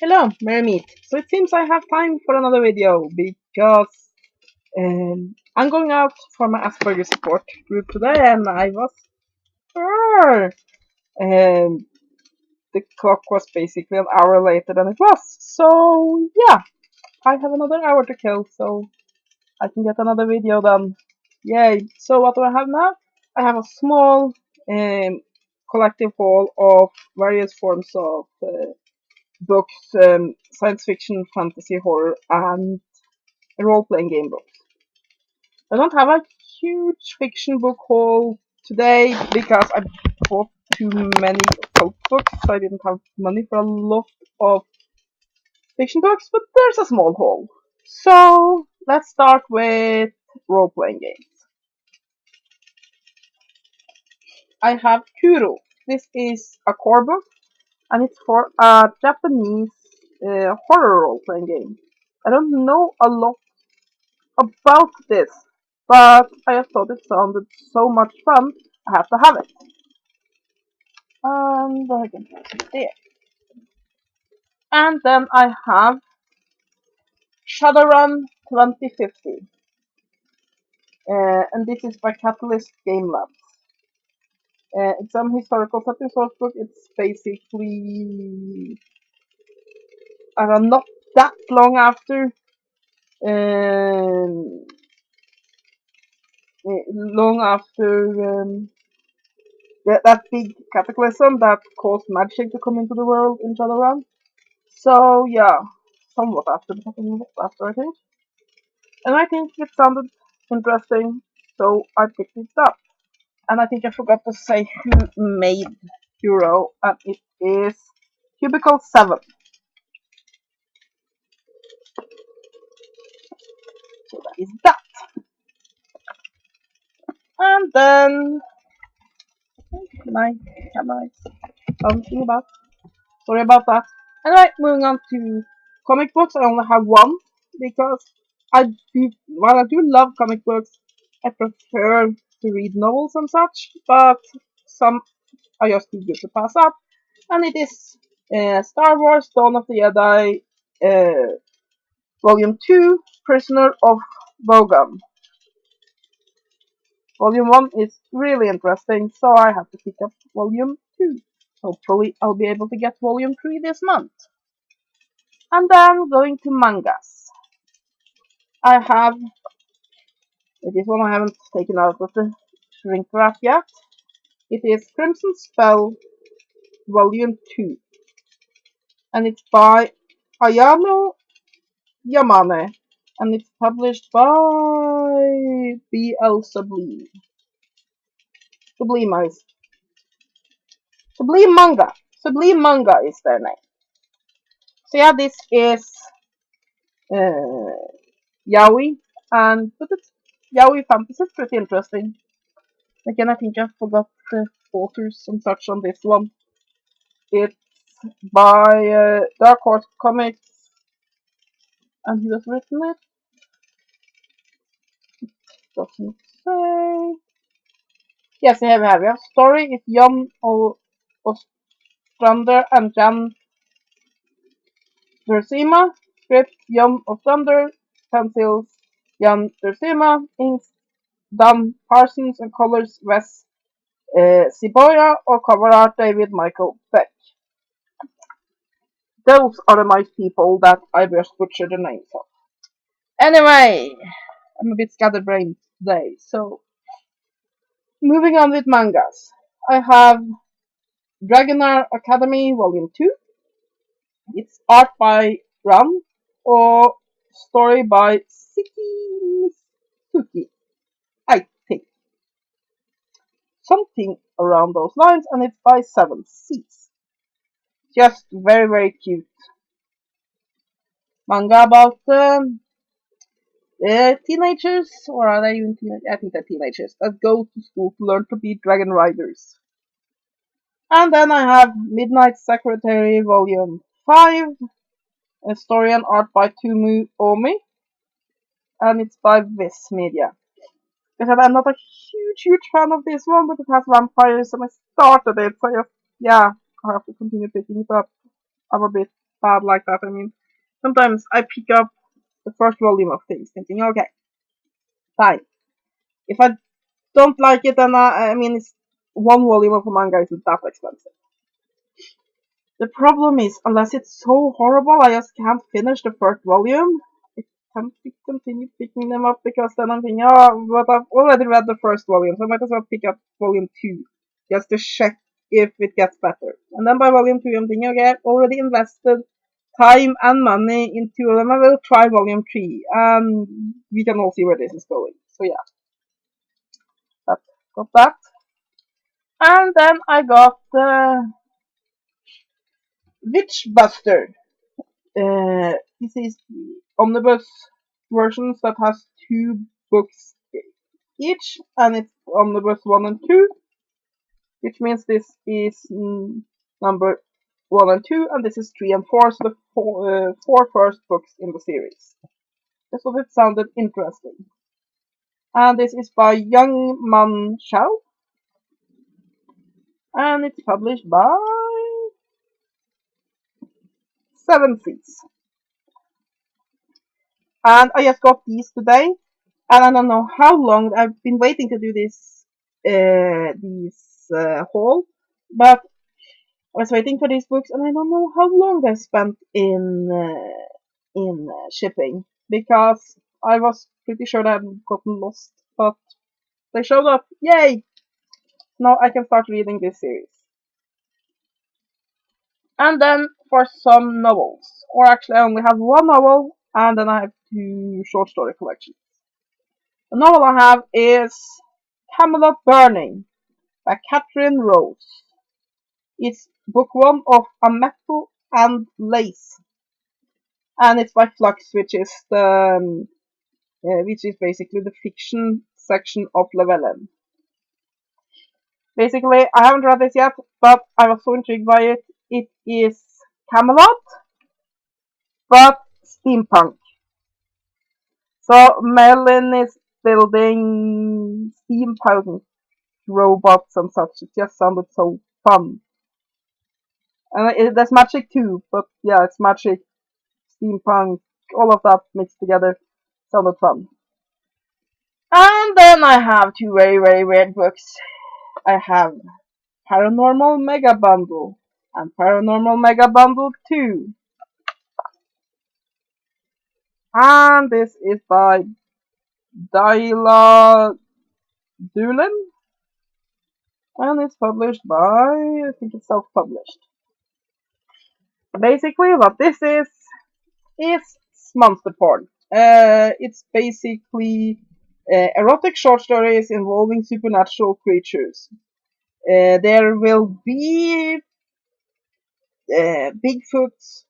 Hello, Merry Meet. So it seems I have time for another video because I'm going out for my Asperger support group today and I was sure um, the clock was basically an hour later than it was. So yeah, I have another hour to kill so I can get another video done. Yay. So what do I have now? I have a small um, collective haul of various forms of books, science fiction, fantasy, horror, and role-playing game books. I don't have a huge fiction book haul today because I bought too many folk books, so I didn't have money for a lot of fiction books, but there's a small haul. So let's start with role-playing games. I have Kuro. This is a core book, and it's for a Japanese horror role-playing game. I don't know a lot about this, but I just thought it sounded so much fun, I have to have it. And I can place it there. And then I have Shadowrun 2050. And this is by Catalyst Game Labs. It's some historical setting source book. It's basically not that long after um, that big cataclysm that caused magic to come into the world in Shadowrun. So yeah, somewhat after, but not after I think. And I think it sounded interesting, so I picked it up. And I think I forgot to say who made Hero, and it is Cubicle 7. So that is that. And then my camera is bouncing about. Sorry about that. Anyway, moving on to comic books. I only have one because while I do love comic books, I prefer to read novels and such, but some are just too good to pass up. And it is Star Wars Dawn of the Jedi, Volume 2, Prisoner of Bogan. Volume 1 is really interesting, so I have to pick up Volume 2. Hopefully, I'll be able to get Volume 3 this month. And then going to mangas. I have this one I haven't taken out of the shrink wrap yet. It is Crimson Spell Volume 2. And it's by Ayano Yamane. And it's published by BL Sublime. Sublime is Sublime Manga. Sublime Manga is their name. So yeah, this is uh, yaoi, and but it's yaoi fantasy is pretty interesting. Again, I think I forgot the authors and such on this one. It's by Dark Horse Comics, and who has written it? Doesn't say. Yes, we have story. It's Jan Ostrander and Jan Dersima. Script Jan Ostrander. Pencils Jan Dersima. Inks Dan Parsons and colors Wes Siboya or cover art David Michael Beck. Those are the nice people that I just butchered the names of. Anyway, I'm a bit scatterbrained today, so moving on with mangas. I have Dragonar Academy Volume 2. It's art by Ran or story by Siki Suki, I think. Something around those lines, and it's by 7 Seas. Just very, very cute manga about teenagers, or are they even teenagers? I think they're teenagers that go to school to learn to be dragon riders. And then I have Midnight Secretary Volume 5, a story and art by Tumu Omi, and it's by Viz Media. Because I'm not a huge fan of this one, but it has vampires, and I started it, so yeah, I have to continue picking it up. I'm a bit bad like that. I mean, sometimes I pick up the first volume of things thinking, okay, fine. If I don't like it, then I mean, it's one volume of a manga isn't that expensive. The problem is, unless it's so horrible, I just can't finish the first volume. I can't continue picking them up because then I'm thinking, oh, but I've already read the first volume, so I might as well pick up volume 2 just to check if it gets better. And then by volume 2, I'm thinking, okay, I've already invested time and money into them. I will try volume 3, and we can all see where this is going. So yeah, got that. And then I got Witchbuster. This is the omnibus versions that has 2 books each, and it's omnibus 1 and 2, which means this is number 1 and 2, and this is 3 and 4, so the four first books in the series. I thought it sounded interesting. And this is by Young Man Shao, and it's published by Seven Seas. And I just got these today, and I don't know how long I've been waiting to do this haul, but I was waiting for these books, and I don't know how long they spent in shipping, because I was pretty sure they hadn't gotten lost, but they showed up. Yay! Now I can start reading this series. And then for some novels, or actually I only have one novel, and then I have 2 short story collections. The novel I have is Camelot Burning by Catherine Rose. It's book 1 of A Metal and Lace, and it's by Flux, which is basically the fiction section of Llewellyn. Basically, I haven't read this yet, but I was so intrigued by it. It is Camelot, but steampunk. So Merlin is building steampunk robots and such. It just sounded so fun. And there's magic too, but yeah, it's magic, steampunk, all of that mixed together. Sounded fun. And then I have 2 very, very weird books. I have Paranormal Mega Bundle and Paranormal Mega Bundle 2. And this is by Dyla Doolin. And it's published by, I think it's self-published. Basically, what this is monster porn. It's basically erotic short stories involving supernatural creatures. There will be Bigfoot,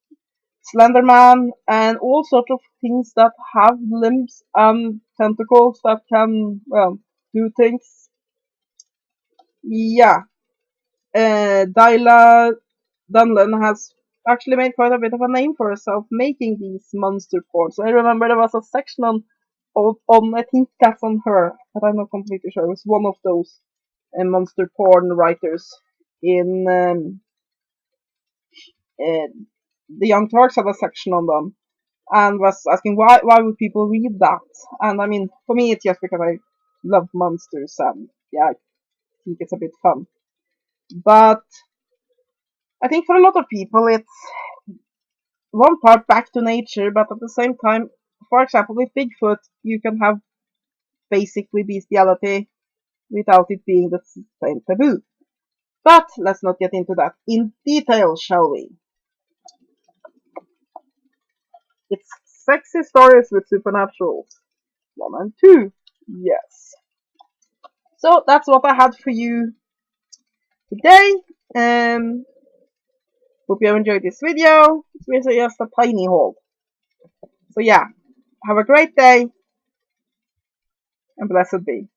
Slenderman, and all sorts of things that have limbs and tentacles that can, well, do things. Yeah. Dyla Dunlan has actually made quite a bit of a name for herself making these monster porn. So I remember there was a section on I think that's on her, but I'm not completely sure. It was one of those monster porn writers in the Young Turks had a section on them, and was asking why would people read that? And I mean, for me, it's just because I love monsters, and yeah, I think it's a bit fun. But I think for a lot of people, it's one part back to nature, but at the same time, for example, with Bigfoot, you can have basically bestiality without it being the same taboo. But let's not get into that in detail, shall we? It's sexy stories with supernaturals. 1 and 2. Yes. So that's what I had for you today. Hope you have enjoyed this video. It's really just a tiny haul. So yeah, have a great day and blessed be.